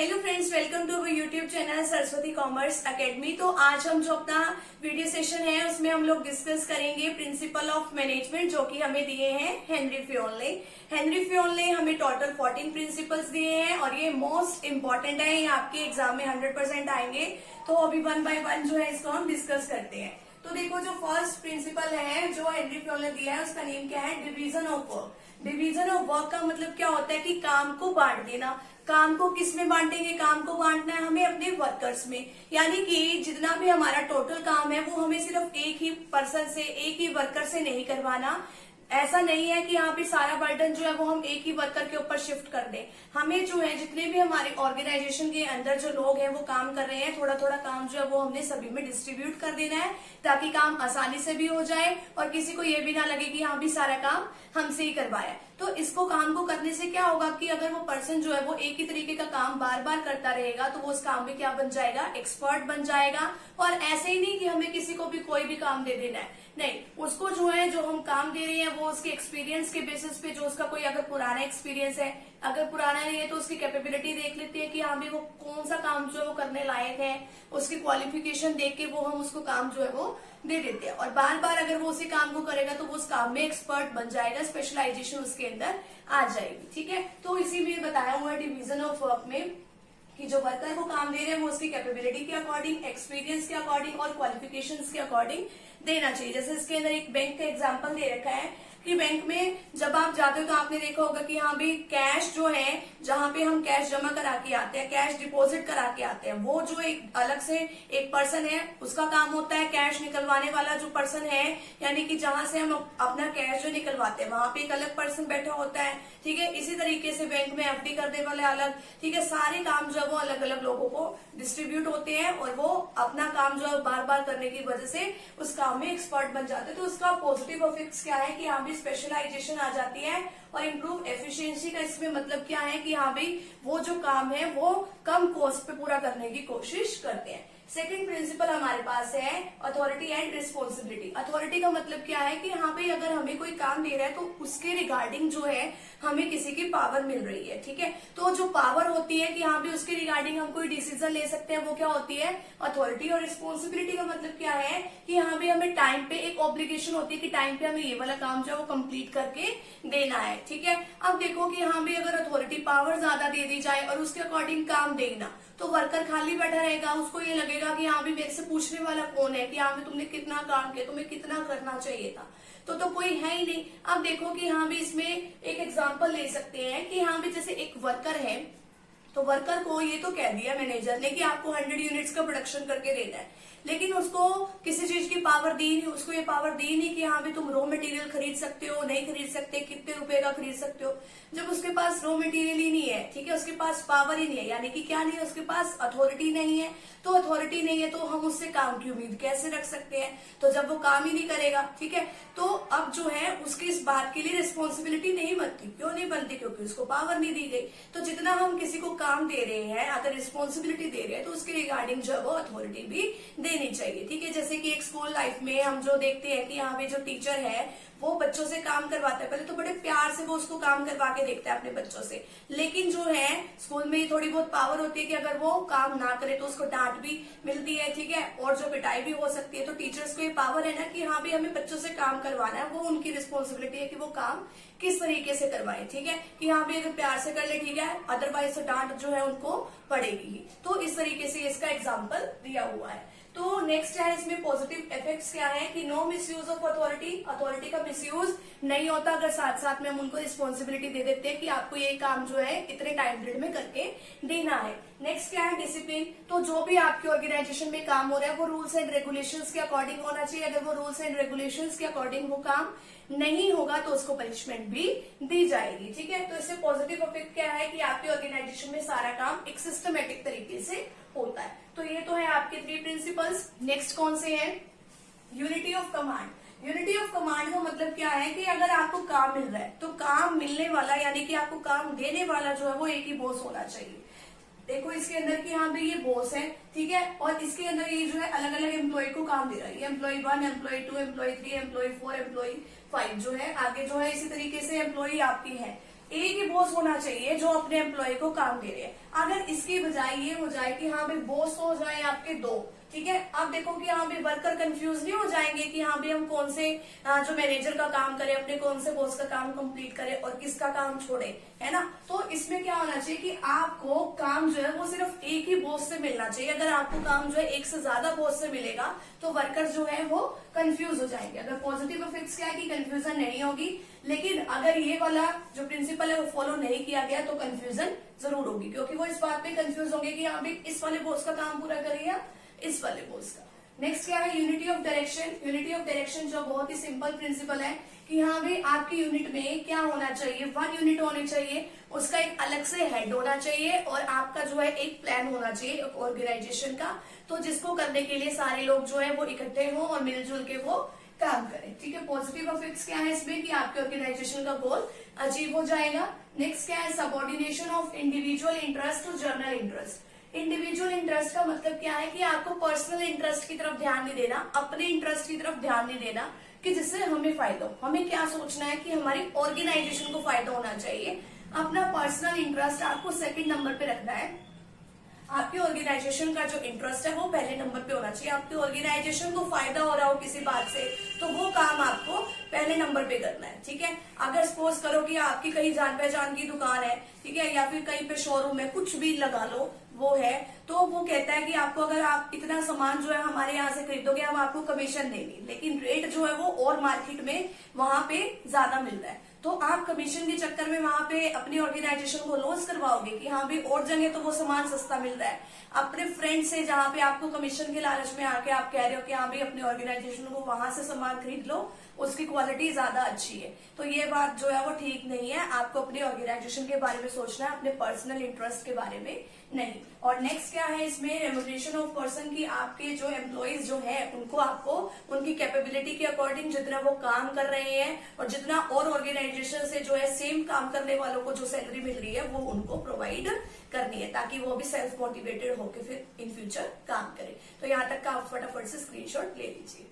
Hello friends, welcome to our YouTube channel Saraswati commerce academy. तो आज हम जो अपना वीडियो सेशन है उसमें हम लोग डिस्कस करेंगे प्रिंसिपल ऑफ मैनेजमेंट, जो कि हमें दिए हैं हेनरी फ्योल ने। हेनरी फ्योल ने हमें टोटल 14 प्रिंसिपल्स दिए हैं और ये मोस्ट इंपॉर्टेंट है, ये आपके एग्जाम में 100% आएंगे। तो अभी वन बाय वन जो है इसको हम डिस्कस करते हैं। तो देखो, जो फर्स्ट प्रिंसिपल है जो हेनरी फ्योल ने दिया है उसका नेम क्या है? Division of work. Division of work का मतलब क्या होता है कि काम को बांट देना। काम को किस में बांटेंगे? काम को बांटना है हमें अपने वर्कर्स में, यानी कि जितना भी हमारा टोटल काम है वो हमें सिर्फ एक ही पर्सन से, एक ही वर्कर से नहीं करवाना। ऐसा नहीं है कि यहाँ पे सारा बर्डन जो है वो हम एक ही वर्कर के ऊपर शिफ्ट कर दें। हमें जो है जितने भी हमारे ऑर्गेनाइजेशन के अंदर जो लोग हैं वो काम कर रहे हैं, थोड़ा थोड़ा काम जो है वो हमने सभी में डिस्ट्रीब्यूट कर देना है, ताकि काम आसानी से भी हो जाए और किसी को ये भी ना लगे कि हाँ भी सारा काम हमसे ही करवाया। तो इसको काम को करने से क्या होगा कि अगर वो पर्सन जो है वो एक ही तरीके का काम बार बार करता रहेगा तो वो उस काम में क्या बन जाएगा? एक्सपर्ट बन जाएगा। और ऐसे ही नहीं कि हमें किसी को भी कोई भी काम दे देना है, नहीं, उसको जो है जो हम काम दे रहे हैं वो उसके एक्सपीरियंस के बेसिस पे, जो उसका कोई अगर पुराना एक्सपीरियंस है, अगर पुराना नहीं है तो उसकी कैपेबिलिटी देख लेते हैं कि हाँ भी वो कौन सा काम जो है वो करने लायक है, उसकी क्वालिफिकेशन देख के वो हम उसको काम जो है वो दे देते हैं। और बार बार अगर वो उसी काम को करेगा तो वो उस काम में एक्सपर्ट बन जाएगा, स्पेशलाइजेशन उसके अंदर आ जाएगी। ठीक है, तो इसी में बताया हुआ है डिवीजन ऑफ वर्क में कि जो वर्कर को काम दे रहे हैं वो उसकी कैपेबिलिटी के अकॉर्डिंग, एक्सपीरियंस के अकॉर्डिंग और क्वालिफिकेशंस के अकॉर्डिंग देना चाहिए। जैसे इसके अंदर एक बैंक का एग्जांपल दे रखा है कि बैंक में जब आप जाते हो तो आपने देखा होगा कि हाँ भी कैश जो है, जहाँ पे हम कैश जमा करा के आते हैं, कैश डिपॉजिट करा के आते हैं, वो जो एक अलग से एक पर्सन है उसका काम होता है। कैश निकलवाने वाला जो पर्सन है, यानी कि जहाँ से हम अपना कैश जो निकलवाते हैं वहां पे एक अलग पर्सन बैठा होता है। ठीक है, इसी तरीके से बैंक में एफडी करने वाले अलग। ठीक है, सारे काम जो है वो अलग अलग लोगों को डिस्ट्रीब्यूट होते हैं और वो अपना काम जो है बार बार करने की वजह से उस काम में एक्सपर्ट बन जाते हैं। तो उसका पॉजिटिव इफेक्ट्स क्या है कि यहाँ भी स्पेशलाइजेशन आ जाती है और इम्प्रूव एफिशिएंसी का इसमें मतलब क्या है कि हाँ भाई वो जो काम है वो कम कॉस्ट पे पूरा करने की कोशिश करते हैं। सेकंड प्रिंसिपल हमारे पास है अथॉरिटी एंड रिस्पॉन्सिबिलिटी। अथॉरिटी का मतलब क्या है कि हाँ भाई अगर हमें कोई काम दे रहा है तो उसके रिगार्डिंग जो है हमें किसी की पावर मिल रही है। ठीक है, तो जो पावर होती है कि हाँ भी उसके रिगार्डिंग हम कोई डिसीजन ले सकते हैं, वो क्या होती है? अथॉरिटी। और रिस्पॉन्सिबिलिटी का मतलब क्या है कि हाँ भी हमें टाइम पे एक ऑब्लिगेशन होती है कि टाइम पे हमें ये वाला काम जो है वो कंप्लीट करके देना है। ठीक है, अब देखो कि हाँ भी अगर अथॉरिटी पावर ज्यादा दे दी जाए और उसके अकॉर्डिंग काम देना, तो वर्कर खाली बैठा रहेगा, उसको ये लगेगा कि हाँ भी मेरे से पूछने वाला कौन है कि हाँ भी तुमने कितना काम किया, तुम्हें कितना करना चाहिए था, तो कोई है ही नहीं। अब देखो कि हाँ भी इसमें एक एग्जांपल ले सकते हैं कि हाँ भी जैसे एक वर्कर है, तो वर्कर को ये तो कह दिया मैनेजर ने कि आपको 100 यूनिट्स का प्रोडक्शन करके देना है, लेकिन उसको किसी चीज की पावर दी नहीं, उसको ये पावर दी नहीं कि हाँ भी तुम रॉ मटेरियल खरीद सकते हो, नहीं खरीद सकते, कितने रुपए का खरीद सकते हो। जब उसके पास रॉ मटेरियल ही नहीं है, ठीक है, उसके पास पावर ही नहीं है, यानी कि क्या नहीं है, उसके पास अथॉरिटी नहीं है। तो अथॉरिटी नहीं है तो हम उससे काम की उम्मीद कैसे रख सकते हैं? तो जब वो काम ही नहीं करेगा, ठीक है, तो अब जो है उसकी इस बात के लिए रिस्पॉन्सिबिलिटी नहीं बनती। क्यों नहीं बनती? क्योंकि उसको पावर नहीं दी गई। तो जितना हम किसी को काम दे रहे हैं, अगर रिस्पॉन्सिबिलिटी दे रहे हैं, तो उसके रिगार्डिंग जो है वो अथॉरिटी भी देनी चाहिए। ठीक है, जैसे कि एक स्कूल लाइफ में हम जो देखते हैं कि यहाँ पे जो टीचर है वो बच्चों से काम करवाता है, पहले तो बड़े प्यार से वो उसको काम करवा के देखता है अपने बच्चों से, लेकिन जो है स्कूल में थोड़ी बहुत पावर होती है कि अगर वो काम ना करे तो उसको डांट भी मिलती है। ठीक है, और जो पिटाई भी हो सकती है। तो टीचर्स को ये पावर है ना कि हाँ भी हमें बच्चों से काम करवाना है, वो उनकी रिस्पॉन्सिबिलिटी है कि वो काम किस तरीके से करवाए। ठीक है, कि हाँ भी अगर प्यार से कर ले ठीक है, अदरवाइज तो डांट जो है उनको पड़ेगी। तो इस तरीके से इसका एग्जाम्पल दिया हुआ है। तो नेक्स्ट है इसमें पॉजिटिव इफेक्ट्स क्या है कि no misuse of authority. Authority का मिसयूज नहीं होता अगर साथ साथ में हम उनको रिस्पॉन्सिबिलिटी दे देते हैं कि आपको ये काम जो है इतने टाइम पीरियड में करके देना है। नेक्स्ट क्या है? डिसिप्लिन। तो जो भी आपके ऑर्गेनाइजेशन में काम हो रहा है वो रूल्स एंड रेगुलेशंस के अकॉर्डिंग होना चाहिए। अगर वो रूल्स एंड रेगुलेशंस के अकॉर्डिंग वो काम नहीं होगा तो उसको पनिशमेंट भी दी जाएगी। ठीक है, तो इससे पॉजिटिव इफेक्ट क्या है कि आपके ऑर्गेनाइजेशन में सारा काम एक सिस्टमेटिक तरीके से होता है। तो ये तो है आपके 3 प्रिंसिपल्स। नेक्स्ट कौन से हैं? Unity of command. Unity of command का मतलब क्या है कि अगर आपको काम मिल रहा है तो काम मिलने वाला, यानी कि आपको काम देने वाला जो है वो एक ही बॉस होना चाहिए। देखो इसके अंदर कि हाँ भाई ये बॉस है, ठीक है, और इसके अंदर ये जो है अलग अलग एम्प्लॉय को काम दे रहा है। Employ 1, employ 2, employ 3, employ 4, employ 5 जो है, आगे जो है इसी तरीके से एम्प्लॉय आपकी है। एक ही बॉस होना चाहिए जो अपने एम्प्लॉय को काम दे रहे हैं। अगर इसकी बजाय ये हो जाए कि हाँ भाई बॉस हो जाए आपके दो, ठीक है, अब देखो कि हाँ भाई वर्कर कंफ्यूज नहीं हो जाएंगे कि हाँ भाई हम कौन से जो मैनेजर का काम करें, अपने कौन से बॉस का काम कंप्लीट करें और किसका काम छोड़े, है ना। तो इसमें क्या होना चाहिए कि आपको काम जो है वो सिर्फ एक ही बॉस से मिलना चाहिए। अगर आपको काम जो है एक से ज्यादा बॉस से मिलेगा तो वर्कर जो है वो कंफ्यूज हो जाएंगे। अगर पॉजिटिव इफेक्ट्स क्या है कि कंफ्यूजन नहीं होगी, लेकिन अगर ये वाला जो प्रिंसिपल है वो फॉलो नहीं किया गया तो कंफ्यूजन जरूर होगी, क्योंकि वो इस बात पे कंफ्यूज होंगे कि हाँ भाई इस वाले बॉस का काम पूरा करें या इस वाले बॉस का। नेक्स्ट क्या है, unity of direction. Unity of direction जो बहुत ही सिंपल प्रिंसिपल है कि हाँ भाई आपकी यूनिट में क्या होना चाहिए, वन यूनिट होनी चाहिए, उसका एक अलग से हेड होना चाहिए और आपका जो है एक प्लान होना चाहिए ऑर्गेनाइजेशन का, तो जिसको करने के लिए सारे लोग जो है वो इकट्ठे हो और मिलजुल के वो काम करें, ठीक है। पॉजिटिव इफेक्ट्स क्या है इसमें कि आपके ऑर्गेनाइजेशन का गोल अचीव हो जाएगा। नेक्स्ट क्या है, subordination of individual interest to general interest. Individual interest का मतलब क्या है कि आपको पर्सनल इंटरेस्ट की तरफ ध्यान नहीं देना, अपने इंटरेस्ट की तरफ ध्यान नहीं देना कि जिससे हमें फायदा हो। हमें क्या सोचना है कि हमारी ऑर्गेनाइजेशन को फायदा होना चाहिए। अपना पर्सनल इंटरेस्ट आपको सेकंड नंबर पे रखना है। आपकी ऑर्गेनाइजेशन का जो इंटरेस्ट है वो पहले नंबर पे होना चाहिए। आपकी ऑर्गेनाइजेशन को फायदा हो रहा हो किसी बात से तो वो काम आपको पहले नंबर पे करना है, ठीक है। अगर सपोज करो कि आपकी कहीं जान पहचान की दुकान है, ठीक है, या फिर कहीं पे शोरूम है, कुछ भी लगा लो वो है, तो वो कहता है कि आपको अगर आप इतना सामान जो है हमारे यहाँ से खरीदोगे हम आपको कमीशन देंगे, लेकिन रेट जो है वो और मार्केट में वहां पे ज्यादा मिल रहा है, तो आप कमीशन के चक्कर में वहां पे अपनी ऑर्गेनाइजेशन को लॉस करवाओगे कि हाँ भाई और जगह तो वो सामान सस्ता मिल रहा है। अपने फ्रेंड से जहाँ पे आपको कमीशन के लालच में आके आप कह रहे हो कि हाँ भाई अपनी ऑर्गेनाइजेशन को वहां से सामान खरीद लो, उसकी क्वालिटी ज्यादा अच्छी है, तो ये बात जो है वो ठीक नहीं है। आपको अपनी ऑर्गेनाइजेशन के बारे में सोचना है, अपने पर्सनल इंटरेस्ट के बारे में नहीं। और नेक्स्ट क्या है इसमें, रेम्यूनरेशन ऑफ पर्सन की आपके जो एम्प्लॉइज जो है उनको आपको उनकी कैपेबिलिटी के अकॉर्डिंग जितना वो काम कर रहे हैं और जितना और ऑर्गेनाइजेशन से जो है सेम काम करने वालों को जो सैलरी मिल रही है वो उनको प्रोवाइड करनी है, ताकि वो भी सेल्फ मोटिवेटेड होकर फिर इन फ्यूचर काम करे। तो यहाँ तक का आप फटाफट से स्क्रीनशॉट ले लीजिए।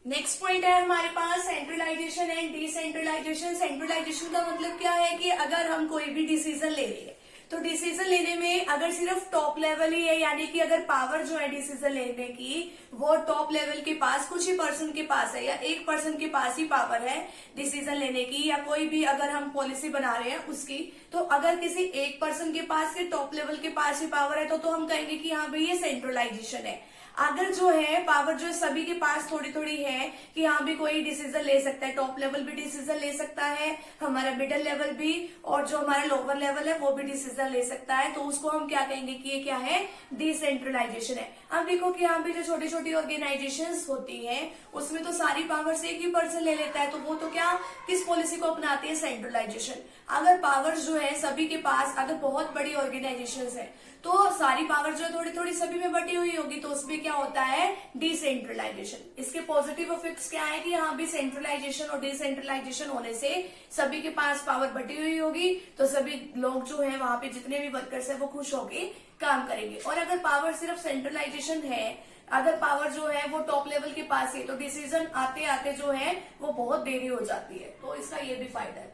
नेक्स्ट पॉइंट है हमारे पास सेंट्रलाइजेशन एंड डिसेंट्रलाइजेशन। सेंट्रलाइजेशन का मतलब क्या है कि अगर हम कोई भी डिसीजन ले रहे हैं तो डिसीजन लेने में अगर सिर्फ टॉप लेवल ही है, यानी कि अगर पावर जो है डिसीजन लेने की वो टॉप लेवल के पास कुछ ही पर्सन के पास है या एक पर्सन के पास ही पावर है डिसीजन लेने की, या कोई भी अगर हम पॉलिसी बना रहे हैं उसकी, तो अगर किसी एक पर्सन के पास के टॉप लेवल के पास ही पावर है तो हम कहेंगे कि हाँ भाई ये सेंट्रलाइजेशन है। अगर जो है पावर जो सभी के पास थोड़ी थोड़ी है कि हाँ भी कोई डिसीजन ले सकता है, टॉप लेवल भी डिसीजन ले सकता है, हमारा मिडिल लेवल भी, और जो हमारा लोअर लेवल है वो भी डिसीजन ले सकता है, तो उसको हम क्या कहेंगे कि ये क्या है, डिसेंट्रलाइजेशन है। अब देखो कि यहाँ पे जो छोटी छोटी ऑर्गेनाइजेशंस होती हैं उसमें तो सारी पावर से एक ही पर्सन ले लेता है, तो वो तो क्या किस पॉलिसी को अपनाती है, सेंट्रलाइजेशन। अगर पावर जो है सभी के पास, अगर बहुत बड़ी ऑर्गेनाइजेशंस है तो सारी पावर जो थोड़ी थोड़ी सभी में बटी हुई होगी, तो उसमें क्या होता है, डिसेंट्रलाइजेशन। इसके पॉजिटिव इफेक्ट्स क्या है कि यहाँ भी सेंट्रलाइजेशन और डिसेंट्रलाइजेशन होने से सभी के पास पावर बटी हुई होगी, तो सभी लोग जो है वहां पे जितने भी वर्कर्स है वो खुश होके काम करेंगे। और अगर पावर सिर्फ सेंट्रलाइजेशन है, अगर पावर जो है वो टॉप लेवल के पास है, तो डिसीजन आते आते जो है वो बहुत देरी हो जाती है, तो इसका ये भी फायदा है।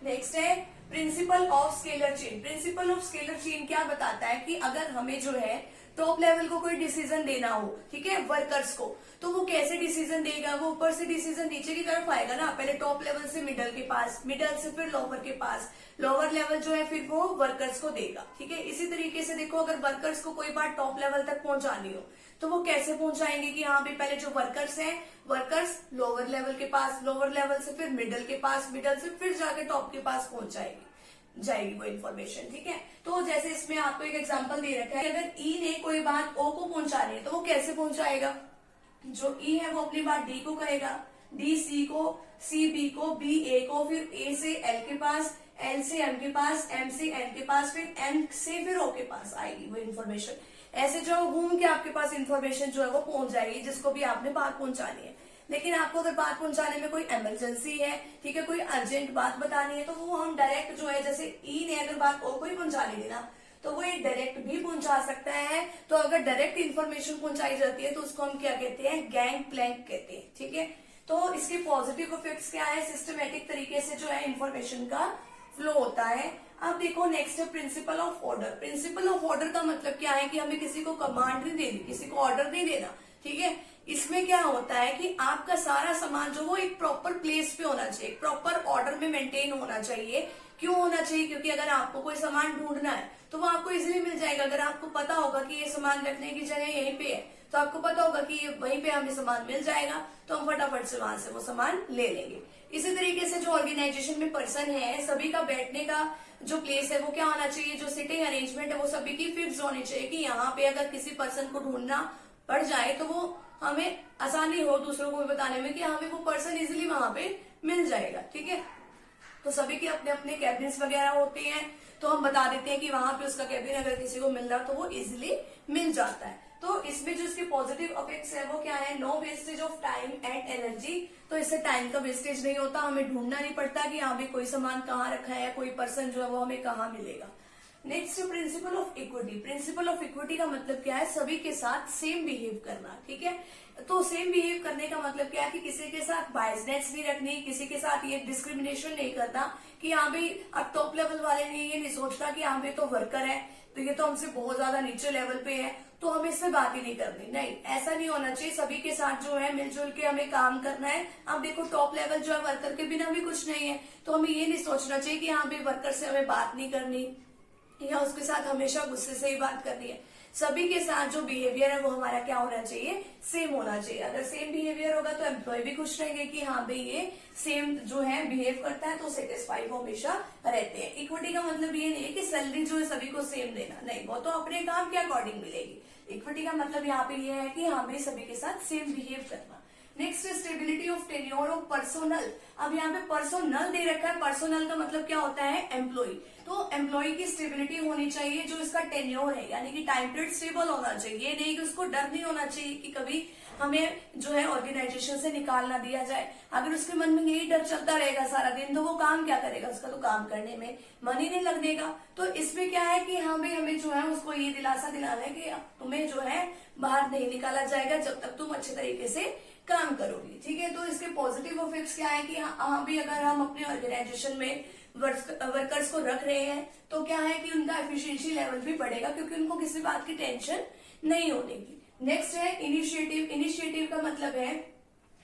नेक्स्ट है principle of scalar chain. Principle of scalar chain क्या बताता है कि अगर हमें जो है टॉप लेवल को कोई डिसीजन देना हो, ठीक है, वर्कर्स को, तो वो कैसे डिसीजन देगा, वो ऊपर से डिसीजन नीचे की तरफ आएगा ना, पहले टॉप लेवल से मिडल के पास, मिडल से फिर लोअर के पास, लोअर लेवल जो है फिर वो वर्कर्स को देगा, ठीक है। इसी तरीके से देखो अगर वर्कर्स को कोई बात टॉप लेवल तक पहुंचानी हो तो वो कैसे पहुंचाएंगे कि हाँ भी पहले जो वर्कर्स हैं, वर्कर्स लोअर लेवल के पास, लोअर लेवल से फिर मिडल के पास, मिडल से फिर जाके टॉप के पास पहुंच जाएगी वो इन्फॉर्मेशन, ठीक है। तो जैसे इसमें आपको एक एग्जांपल दे रखा है, अगर ई ने कोई बात ओ को पहुंचानी है तो वो कैसे पहुंचाएगा, जो ई है वो अपनी बात डी को कहेगा, डी सी को, सी बी को, बी ए को, फिर ए से एल के पास, एल से एम के पास, एम से एन के पास, फिर एन से फिर ओ के पास आएगी वो इन्फॉर्मेशन। ऐसे जो घूम के आपके पास इन्फॉर्मेशन जो है वो पहुंच जाएगी जिसको भी आपने बात पहुंचानी है। लेकिन आपको अगर बात पहुंचाने में कोई इमरजेंसी है, ठीक है, कोई अर्जेंट बात बतानी है, तो वो हम डायरेक्ट जो है, जैसे ई ने अगर बात ओ को ही पहुंचानी है ना, तो वो ये डायरेक्ट भी पहुंचा सकता है। तो अगर डायरेक्ट इन्फॉर्मेशन पहुंचाई जाती है तो उसको हम क्या कहते हैं, गैंग प्लैंक कहते हैं, ठीक है। तो इसके पॉजिटिव इफेक्ट्स क्या है, सिस्टमेटिक तरीके से जो है इंफॉर्मेशन का फ्लो होता है। अब देखो नेक्स्ट है principle of order. Principle of order का मतलब क्या है कि हमें किसी को कमांड नहीं देनी, किसी को ऑर्डर नहीं देना, ठीक है। इसमें क्या होता है कि आपका सारा सामान जो वो एक प्रॉपर प्लेस पे होना चाहिए, प्रॉपर ऑर्डर में मेंटेन होना चाहिए। क्यों होना चाहिए, क्योंकि अगर आपको कोई सामान ढूंढना है तो वो आपको इजीली मिल जाएगा। अगर आपको पता होगा कि ये सामान रखने की जगह यहीं पे है तो आपको पता होगा कि ये वहीं पे हमें सामान मिल जाएगा, तो हम फटाफट से वहां से वो सामान ले लेंगे। इसी तरीके से जो ऑर्गेनाइजेशन में पर्सन है, सभी का बैठने का जो प्लेस है वो क्या होना चाहिए, जो सिटिंग अरेंजमेंट है वो सभी की फिक्स होनी चाहिए कि यहाँ पे अगर किसी पर्सन को ढूंढना पड़ जाए तो वो हमें आसानी हो दूसरों को बताने में कि हमें वो पर्सन इजिली वहां पे मिल जाएगा, ठीक है। तो सभी के अपने अपने कैबिन्स वगैरह होते हैं, तो हम बता देते हैं कि वहां पे उसका कैबिन अगर किसी को मिल रहा तो वो इजिली मिल जाता है। तो इसमें जो इसके पॉजिटिव इफेक्ट्स है वो क्या है, no wastage of time and energy. तो इससे टाइम का वेस्टेज नहीं होता, हमें ढूंढना नहीं पड़ता कि यहाँ पे कोई सामान कहाँ रखा है, कोई पर्सन जो है वो हमें कहाँ मिलेगा। Next principle of equity. Principle of equity का मतलब क्या है, सभी के साथ सेम बिहेव करना, ठीक है। तो सेम बिहेव करने का मतलब क्या है कि किसी के साथ बायसनेस नहीं रखनी, किसी के साथ ये डिस्क्रिमिनेशन नहीं करना कि यहाँ भी अब टॉप लेवल वाले ने ये नहीं सोचना कि यहाँ पे तो वर्कर है तो ये तो हमसे बहुत ज्यादा नीचे लेवल पे है तो हमें इससे बात ही नहीं करनी। नहीं, ऐसा नहीं होना चाहिए। सभी के साथ जो है मिलजुल के हमें काम करना है। अब देखो टॉप लेवल जो है वर्कर के बिना भी कुछ नहीं है, तो हमें ये नहीं सोचना चाहिए कि यहाँ पे वर्कर से हमें बात नहीं करनी या उसके साथ हमेशा गुस्से से ही बात करनी है। सभी के साथ जो बिहेवियर है वो हमारा क्या होना चाहिए, सेम होना चाहिए। अगर सेम बिहेवियर होगा तो एम्प्लॉय भी खुश रहेंगे कि हाँ भाई ये सेम जो है बिहेव करता है, तो सेटिस्फाई वो हमेशा रहते हैं। इक्विटी का मतलब ये नहीं है कि सैलरी जो है सभी को सेम देना, नहीं, वो तो अपने काम के अकॉर्डिंग मिलेगी। इक्विटी का मतलब यहाँ पे ये है कि हाँ भाई सभी के साथ सेम बिहेव करना। Next stability of tenure of personnel. अब यहाँ पे पर्सोनल दे रखा है, पर्सोनल का मतलब क्या होता है, एम्प्लॉय। तो एम्प्लॉय की स्टेबिलिटी होनी चाहिए, जो इसका टेन्योर है यानी कि टाइम पीरियड स्टेबल होना चाहिए। नहीं कि उसको डर नहीं होना चाहिए कि कभी हमें जो है ऑर्गेनाइजेशन से निकाल ना दिया जाए। अगर उसके मन में यही डर चलता रहेगा सारा दिन तो वो काम क्या करेगा, उसका तो काम करने में मन ही नहीं लगने का। तो इसमें क्या है कि हाँ भाई हमें जो है उसको ये दिलासा दिलाना है कि तुम्हें जो है बाहर नहीं निकाला जाएगा जब तक तुम अच्छे तरीके से काम करोगी, ठीक है। तो इसके पॉजिटिव इफेक्ट्स क्या है कि हाँ भी अगर हम अपने ऑर्गेनाइजेशन में वर्कर्स को रख रहे हैं तो क्या है कि उनका एफिशिएंसी लेवल भी बढ़ेगा क्योंकि उनको किसी बात की टेंशन नहीं होने की। नेक्स्ट है इनिशिएटिव। इनिशिएटिव का मतलब है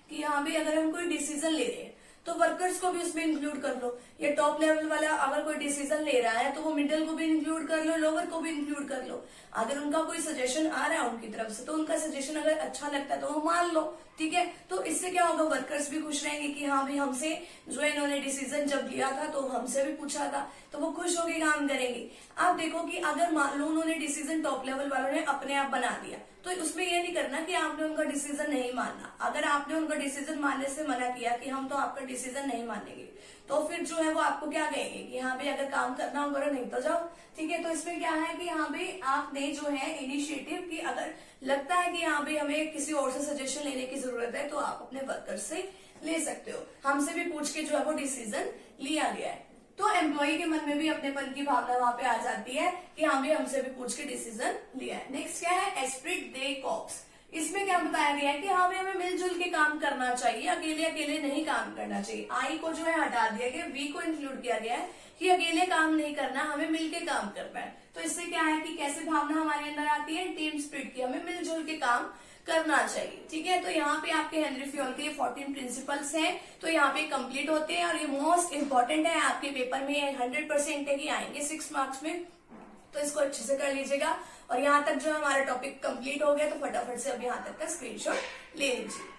कि हाँ भी अगर हम कोई डिसीजन ले रहे हैं तो वर्कर्स को भी उसमें इंक्लूड कर लो। ये टॉप लेवल वाला अगर कोई डिसीजन ले रहा है तो वो मिडिल को भी इंक्लूड कर लो, लोअर को भी इंक्लूड कर लो। अगर उनका कोई सजेशन आ रहा है उनकी तरफ से तो उनका सजेशन अगर अच्छा लगता है तो वो मान लो, ठीक है। तो इससे क्या होगा, वर्कर्स भी खुश रहेंगे कि हाँ भाई हमसे जो है इन्होंने डिसीजन जब लिया था तो हमसे भी पूछा था, तो वो खुश होकर काम करेंगे। आप देखो कि अगर मान लो उन्होंने डिसीजन टॉप लेवल वालों ने अपने आप बना दिया तो उसमें ये नहीं करना कि आपने उनका डिसीजन नहीं मानना। अगर आपने उनका डिसीजन मानने से मना किया कि हम तो आपका डिसीजन नहीं मानेंगे तो फिर जो है वो आपको क्या कहेंगे कि हाँ भाई अगर काम करना हो करो, नहीं तो जाओ, ठीक है। तो इसमें क्या है कि हाँ भाई आपने जो है इनिशिएटिव की, अगर लगता है कि हाँ भाई हमें किसी और से सजेशन लेने की जरूरत है तो आप अपने वर्कर से ले सकते हो। हमसे भी पूछ के जो है वो डिसीजन लिया गया है तो एम्प्लॉय के मन में भी अपनेपन की भावना वहां पे आ जाती है कि हाँ भाई हमसे भी पूछ के डिसीजन लिया है। नेक्स्ट क्या है, एस्पिरिट दे कॉर्प्स। इसमें क्या बताया गया है कि हाँ भाई हमें मिलजुल के काम करना चाहिए, अकेले अकेले नहीं काम करना चाहिए। आई को जो है हटा दिया गया, वी को इंक्लूड किया गया है कि अकेले काम नहीं करना, हमें मिलके काम करना है। तो इससे क्या है कि कैसे भावना हमारे अंदर आती है, टीम स्पिरिट की, हमें मिलजुल के काम करना चाहिए, ठीक है। तो यहाँ पे आपके हेनरी फ्योल के 14 प्रिंसिपल्स हैं, तो यहाँ पे कंप्लीट होते हैं और ये मोस्ट इंपॉर्टेंट है आपके पेपर में 100% है कि आएंगे 6 मार्क्स में, तो इसको अच्छे से कर लीजिएगा। और यहाँ तक जो हमारा टॉपिक कंप्लीट हो गया तो फटाफट से अब यहाँ तक का स्क्रीनशॉट ले लीजिए।